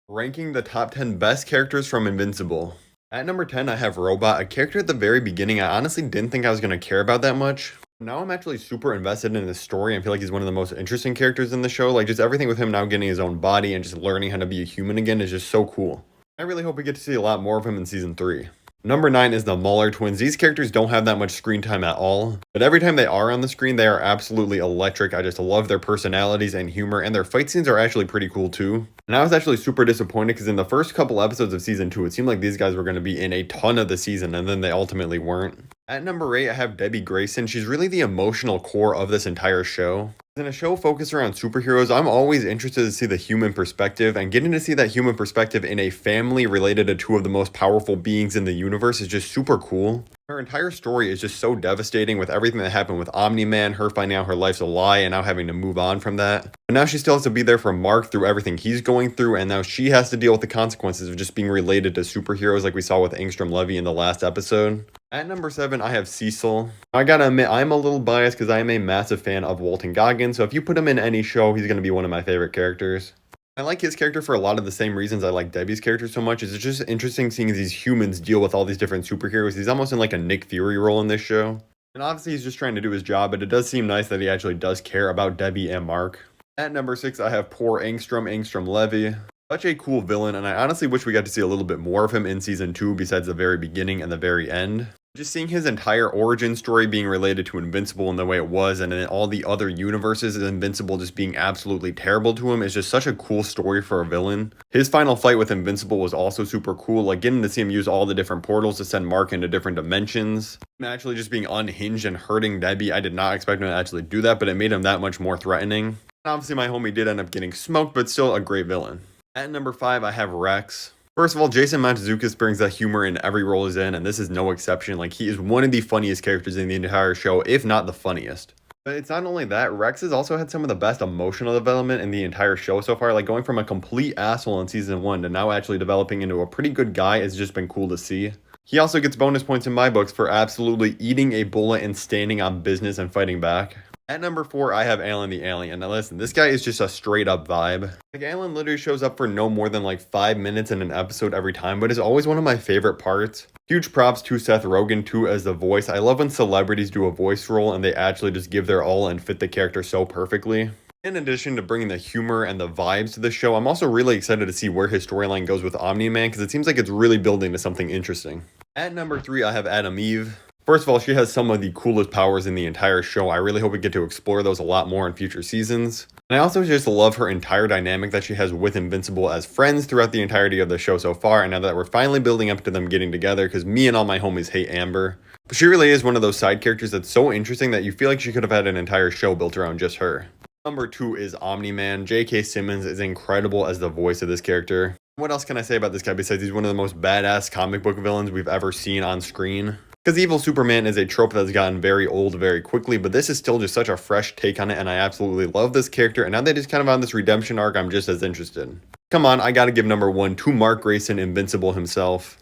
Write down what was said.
Ranking the top 10 best characters from Invincible. At number 10, I have Robot, a character at the very beginning I honestly didn't think I was going to care about that much. Now I'm actually super invested in his story and feel like he's one of the most interesting characters in the show. Like, just everything with him now getting his own body and just learning how to be a human again is just so cool. I really hope we get to see a lot more of him in season 3. Number 9 is the Mer Twins. These characters don't have that much screen time at all, but every time they are on the screen, they are absolutely electric. I just love their personalities and humor, and their fight scenes are actually pretty cool too. And I was actually super disappointed because in the first couple episodes of season 2, it seemed like these guys were going to be in a ton of the season, and then they ultimately weren't. At number 8, I have Debbie Grayson. She's really the emotional core of this entire show. In a show focused around superheroes, I'm always interested to see the human perspective, and getting to see that human perspective in a family related to two of the most powerful beings in the universe is just super cool. Her entire story is just so devastating with everything that happened with Omni-Man, her finding out her life's a lie and now having to move on from that. But now she still has to be there for Mark through everything he's going through, and now she has to deal with the consequences of just being related to superheroes like we saw with Angstrom Levy in the last episode. At number 7, I have Cecil. I gotta admit, I'm a little biased because I am a massive fan of Walton Goggins, so if you put him in any show, he's gonna be one of my favorite characters. I like his character for a lot of the same reasons I like Debbie's character so much. It's just interesting seeing these humans deal with all these different superheroes. He's almost in like a Nick Fury role in this show. And obviously he's just trying to do his job, but it does seem nice that he actually does care about Debbie and Mark. At number 6, I have poor Angstrom Levy. Such a cool villain, and I honestly wish we got to see a little bit more of him in season 2 besides the very beginning and the very end. Just seeing his entire origin story being related to Invincible in the way it was, and in all the other universes, Invincible just being absolutely terrible to him is just such a cool story for a villain. His final fight with Invincible was also super cool, like getting to see him use all the different portals to send Mark into different dimensions. And actually just being unhinged and hurting Debbie, I did not expect him to actually do that, but it made him that much more threatening. And obviously my homie did end up getting smoked, but still a great villain. At number 5, I have Rex. First of all, Jason Mantzoukas brings that humor in every role he's in, and this is no exception. Like, he is one of the funniest characters in the entire show, if not the funniest. But it's not only that, Rex has also had some of the best emotional development in the entire show so far. Like, going from a complete asshole in season 1 to now actually developing into a pretty good guy has just been cool to see. He also gets bonus points in my books for absolutely eating a bullet and standing on business and fighting back. At number 4, I have Alan the Alien. Now listen, this guy is just a straight up vibe. Like, Alan literally shows up for no more than like 5 minutes in an episode every time, but is always one of my favorite parts. Huge props to Seth Rogen too as the voice. I love when celebrities do a voice role and they actually just give their all and fit the character so perfectly. In addition to bringing the humor and the vibes to the show, I'm also really excited to see where his storyline goes with Omni-Man because it seems like it's really building to something interesting. At number 3, I have Adam Eve. First of all, she has some of the coolest powers in the entire show. I really hope we get to explore those a lot more in future seasons. And I also just love her entire dynamic that she has with Invincible as friends throughout the entirety of the show so far. And now that we're finally building up to them getting together, because me and all my homies hate Amber. But she really is one of those side characters that's so interesting that you feel like she could have had an entire show built around just her. Number 2 is Omni-Man. J.K. Simmons is incredible as the voice of this character. What else can I say about this guy besides he's one of the most badass comic book villains we've ever seen on screen? Because evil Superman is a trope that's gotten very old very quickly, but this is still just such a fresh take on it, and I absolutely love this character, and now that he's kind of on this redemption arc, I'm just as interested. Come on, I gotta give number 1 to Mark Grayson, Invincible himself.